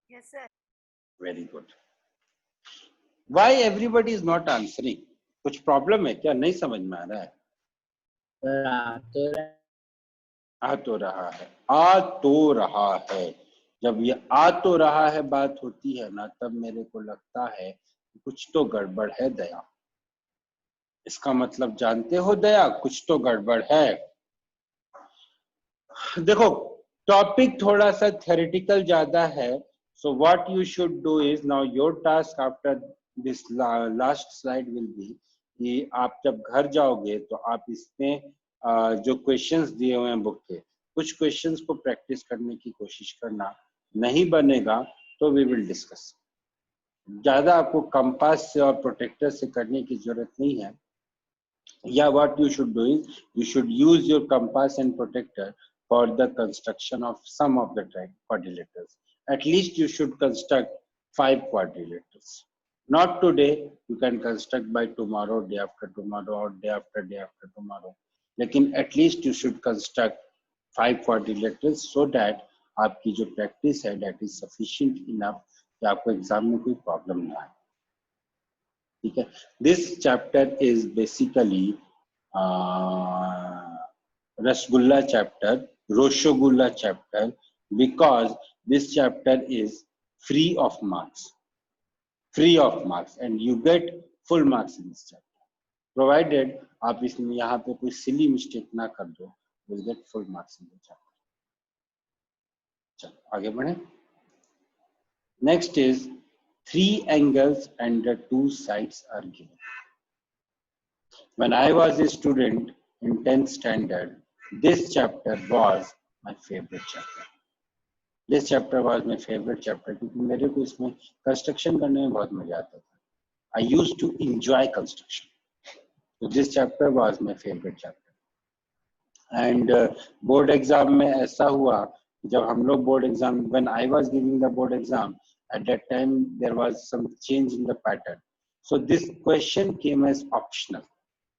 Yes, sir. Very good. Why everybody is not answering? कुछ प्रॉब्लम है क्या? नहीं समझ में आ रहा है? आ तो रहा है। जब ये आ तो रहा है बात होती है ना, तब मेरे को लगता है कुछ तो गड़बड़ है दया। इसका मतलब जानते हो दया, कुछ तो गड़बड़ है। देखो टॉपिक थोड़ा सा थ्योरेटिकल ज्यादा है, so what you should do is now your task after this last slide will be कि आप जब घर जाओगे तो आप इसमें जो क्वेश्चंस दिए हुए हैं बुक के, कुछ क्वेश्चंस को प्रैक्टिस करने की कोशिश करना, नहीं बनेगा तो वी विल डिस्कस। ज्यादा आपको कंपास से और प्रोटेक्टर से करने की जरूरत नहीं है। या what you should do is you should use your compass and protector for the construction of some of the quadrilaterals. At least you should construct 5 quadrilaterals. Not today, you can construct by tomorrow, day after tomorrow, or day after tomorrow. लेकिन at least you should construct 5 quadrilaterals so that आपकी जो practice है that is sufficient enough कि आपको exam में कोई problem ना आए। ठीक है, this chapter is basically rasgulla chapter, roshogolla chapter, because this chapter is free of marks and you get full marks in this chapter, provided आप इसमें यहाँ पे कोई सिली मिस्टेक ना कर दो, will get full marks in the chapter. चलो आगे बढ़े। Next is 3 angles and the 2 sides are given. When I was a student in 10th standard, this chapter was my favorite chapter. This chapter was my favorite chapter क्योंकि मेरे को इसमें construction करने में बहुत मजा आता था। I used to enjoy construction. So this chapter was my favorite chapter. And board exam में ऐसा हुआ जब हम लोग board exam, when I was giving the board exam, at that time there was some change in the pattern, so this question came as optional.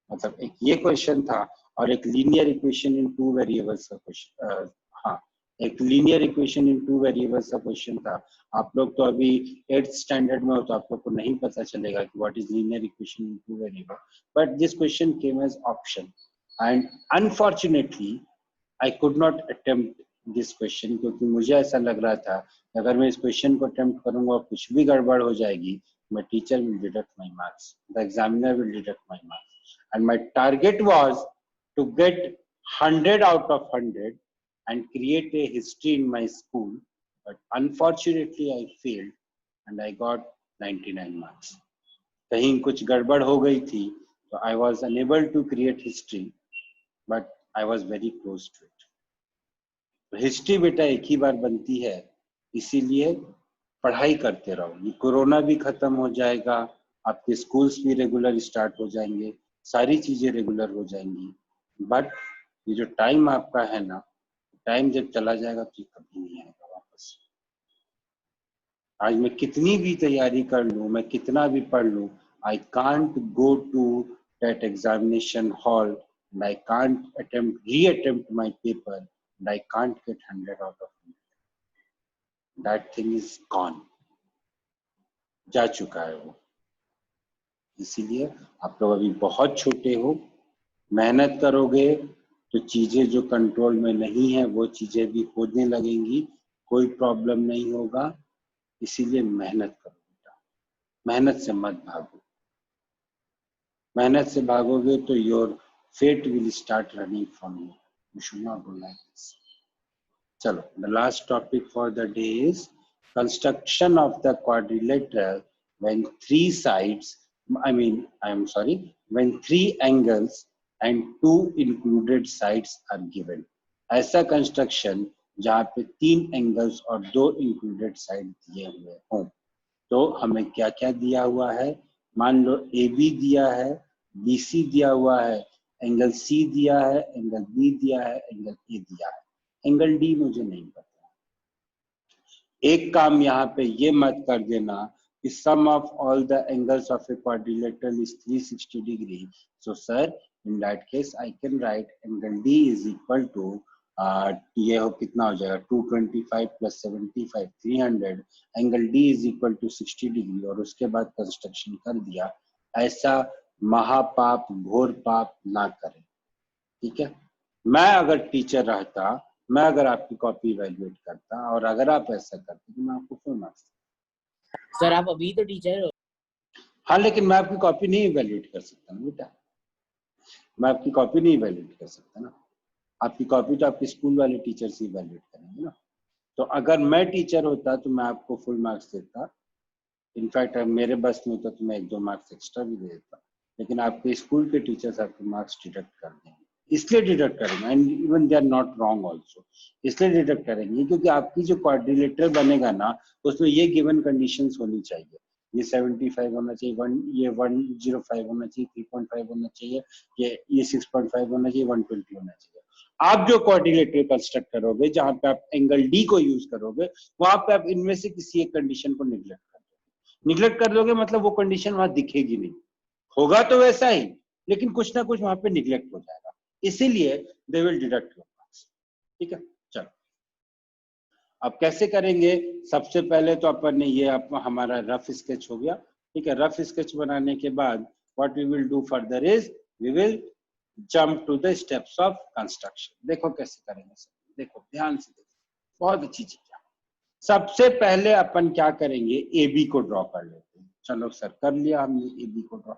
मतलब एक ये question था और एक लीनियर इक्वेशन इन 2 वेरिएबल्स का क्वेश्चन, हाँ एक linear equation in 2 variables का क्वेश्चन था। आप लोग तो अभी 8th स्टैंडर्ड में हो तो आप लोग को नहीं पता चलेगा कि what is linear equation in 2 variable, but this question came as option and unfortunately I could not attempt this question, क्योंकि मुझे ऐसा लग रहा था अगर मैं इस क्वेश्चन को अटेम्प्ट करूंगा और कुछ भी गड़बड़ हो जाएगी, my teacher will deduct my marks, the examiner will deduct my marks, and my target was to get 100 out of 100 and create a history in my school, but unfortunately I failed and I got 99 marks. कहीं कुछ गड़बड़ हो गई थी तो I was unable to create history, but I was very close to it. History बेटा एक ही बार बनती है, इसीलिए पढ़ाई करते रहो। ये कोरोना भी खत्म हो जाएगा, आपके स्कूल्स भी रेगुलर स्टार्ट हो जाएंगे, सारी चीजें रेगुलर हो जाएंगी, बट ये जो टाइम आपका है ना, टाइम जब चला जाएगा तो कभी नहीं आएगा वापस। आज मैं कितनी भी तैयारी कर लूं, मैं कितना भी पढ़ लूं, I can't go to that examination hall and I can't re-attempt my paper and I can't get 100 out of 100. That thing is gone. जा चुका है वो। इसीलिए आप लोग अभी बहुत छोटे हो, मेहनत करोगे तो चीजें जो कंट्रोल में नहीं है वो चीजें भी होने लगेंगी, कोई प्रॉब्लम नहीं होगा। इसीलिए मेहनत करो बेटा, मेहनत से मत भागो। मेहनत से भागोगे तो your fate will start running from you. You should not do like this. Chalo, the last topic for the day is construction of the quadrilateral when 3 sides, when 3 angles and 2 included sides are given. ऐसा construction जहाँ पे 3 angles और 2 included side दिए हुए हों। तो हमें क्या क्या दिया हुआ है, मान लो ए बी दिया है, बी सी दिया हुआ है, एंगल सी दिया है, एंगल बी दिया है, एंगल ए दिया है, एंगल डी मुझे नहीं पता। एक काम यहाँ पे ये मत कर देना कि sum of all the angles of a quadrilateral is 360 degree. So sir, in that case I can write angle D is equal to ये हो कितना हो जाएगा 225 plus 75 300, angle D is equal to 60 degree, और उसके बाद कंस्ट्रक्शन कर दिया। ऐसा महापाप घोर पाप ना करें, ठीक है। मैं अगर टीचर रहता, मैं अगर आपकी कॉपी इवैल्यूएट करता और अगर आप ऐसा करते तो मैं आपको फुल मार्क्स। सर आप अभी तो टीचर हो। हाँ, लेकिन मैं आपकी कॉपी नहीं इवैल्यूएट कर सकता ना बेटा, मैं आपकी कॉपी नहीं इवैल्यूएट कर सकता ना। आपकी कॉपी तो आपके स्कूल वाले टीचर से इवैल्यूएट करेंगे ना। तो अगर मैं टीचर होता तो मैं आपको फुल मार्क्स देता, इनफैक्ट मेरे बस में होता तो मैं 1-2 मार्क्स एक्स्ट्रा भी दे देता, लेकिन आपके स्कूल के टीचर्स आपके मार्क्स डिडक्ट कर देंगे। इसलिए डिडक्ट करेंगे, and even they are not wrong also, इसलिए डिडक्ट करेंगे क्योंकि आपकी जो क्वाड्रिलेटरल बनेगा ना उसमें ये गिवन कंडीशंस होनी चाहिए, ये 75 होना चाहिए, ये 105 होना चाहिए, 3.5 होना चाहिए, ये 6.5 होना चाहिए, 120 होना चाहिए। आप जो क्वाड्रिलेटरल कंस्ट्रक्ट करोगे जहां पे आप एंगल डी को यूज करोगे, वहां पे आप इनमें से किसी एक कंडीशन को निगलेक्ट कर दोगे, मतलब वो कंडीशन वहां दिखेगी नहीं, होगा तो वैसा ही लेकिन कुछ ना कुछ वहां पे निगलेक्ट हो जाएगा, इसीलिए they will deduct your marks, ठीक है। चलो अब कैसे करेंगे, सबसे पहले तो अपन ने ये हमारा रफ स्केच हो गया, ठीक है। रफ स्केच बनाने के बाद what we will do further is we will jump to the steps of construction. देखो कैसे करेंगे सर, देखो ध्यान से देखो, बहुत अच्छी चीज है। सबसे पहले अपन क्या करेंगे, ए बी को ड्रॉ कर लेते हैं। चलो सर कर लिया हमने ए बी को ड्रॉ,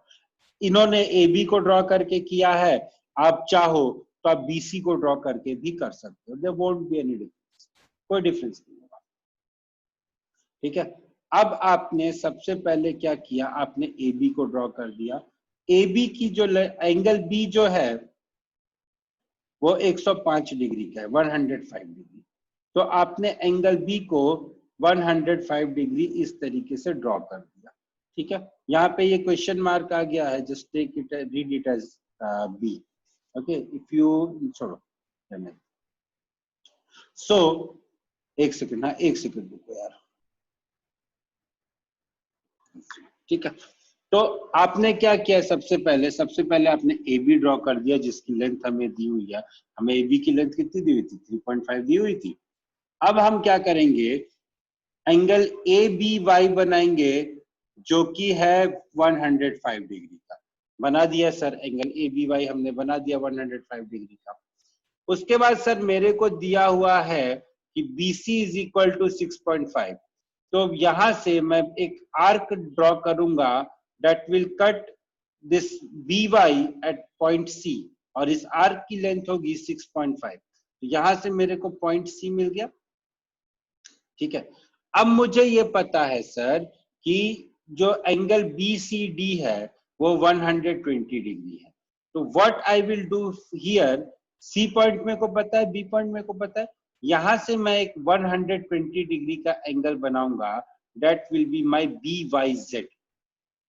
इन्होंने ए बी को ड्रॉ करके किया है, आप चाहो तो आप बी सी को ड्रॉ करके भी कर सकते हो, there won't be any difference, कोई डिफरेंस नहीं होगा, ठीक है। अब आपने सबसे पहले क्या किया, आपने ए बी को ड्रॉ कर दिया। ए बी की जो एंगल बी जो है वो 105 डिग्री का है, 105 डिग्री, तो आपने एंगल बी को 105 डिग्री इस तरीके से ड्रॉ कर दिया, ठीक है। यहाँ पे ये क्वेश्चन मार्क आ गया है, just take it, read it as B, okay. If you छोड़ो, सो एक सेकंड, हाँ एक सेकंड रुको यार, ठीक है। तो आपने क्या किया, सबसे पहले आपने ए बी ड्रॉ कर दिया जिसकी लेंथ हमें दी हुई है, हमें ए बी की लेंथ कितनी दी हुई थी, 3.5 दी हुई थी। अब हम क्या करेंगे, एंगल ए बी वाई बनाएंगे जो कि है 105 डिग्री का, बना दिया sir, angle A B Y हमने बना दिया 105 डिग्री का। उसके बाद सर मेरे को दिया हुआ है कि B C is equal to 6.5, तो यहां से मैं एक आर्क ड्रॉ करूंगा that will cut this by at point C, और इस आर्क की लेंथ होगी 6.5, तो यहां से मेरे को पॉइंट C मिल गया, ठीक है। अब मुझे ये पता है सर कि जो एंगल BCD है वो 120 डिग्री है, तो what I will do here, C point मेरे को पता है, B पॉइंट मेरे को पता है, यहां से मैं एक 120 डिग्री का एंगल बनाऊंगा, that will be my BYZ.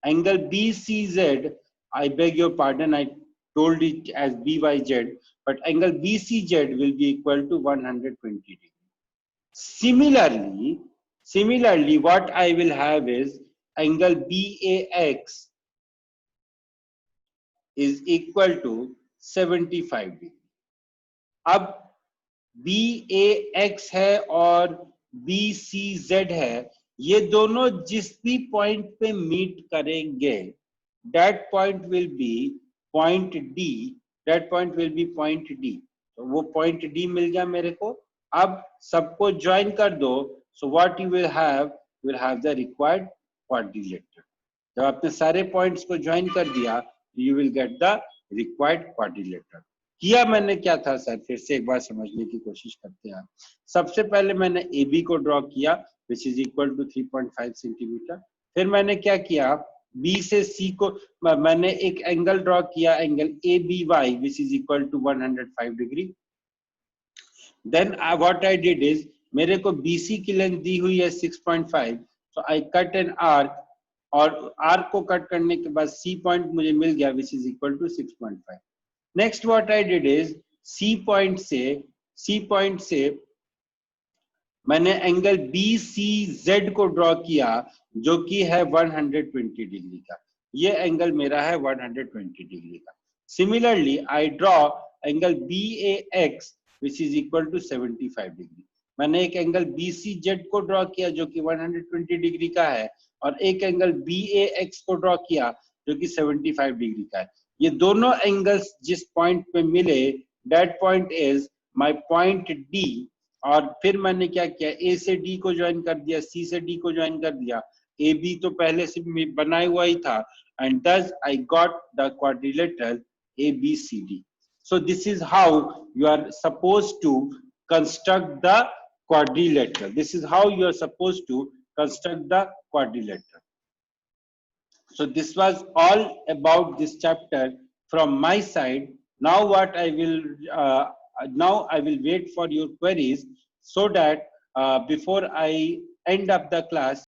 Angle BCZ, I beg your pardon, I told it as BYZ, but angle BCZ will be equal to 120 degree. Similarly, what I will have is angle BAX is equal to 75 degree. अब BAX है और BCZ है, ये दोनों जिस भी point पे meet करेंगे, that point will be point D, that point will be point D, तो वो पॉइंट D मिल गया मेरे को। अब सबको ज्वाइन कर दो, so what you will have the required quadrilateral। जब आपने सारे पॉइंट्स को ज्वाइन कर दिया, you will get the required quadrilateral। किया मैंने क्या था सर, फिर से एक बार समझने की कोशिश करते हैं। सबसे पहले मैंने ए बी को ड्रॉ किया which is equal to 3.5 centimetre, फिर मैंने क्या किया, बी से सी को मैंने एक एंगल ड्रॉ किया, angle A B Y which is equal to 105 degree. Then what I did is, मेरे को BC की लेंथ दी हुई है 6.5, so I cut an arc, और आर्क को कट करने के बाद C पॉइंट मुझे मिल गया which is equal to 6.5. Next what I did is, C point से मैंने एंगल BCZ को ड्रॉ किया जो कि है 120 डिग्री का. ये एंगल मेरा है 120 डिग्री का. Similarly, I draw angle BAX which is equal to 75 degree. मैंने एक एंगल BCZ को ड्रॉ किया जो कि 120 डिग्री का है, और एक एंगल BAX को ड्रॉ किया जो कि 75 डिग्री का है. ये दोनों एंगल्स जिस पॉइंट पे मिले, that point is my point D. और फिर मैंने क्या किया, A से D को ज्वाइन कर दिया, C से D को ज्वाइन कर दिया. AB तो पहले से बनाया हुआ ही था, and thus I got the quadrilateral ABCD. So this is how you are supposed to construct the quadrilateral. This is how you are supposed to construct the quadrilateral. So this was all about this chapter from my side. Now what I will wait for your queries, so that before I end up the class,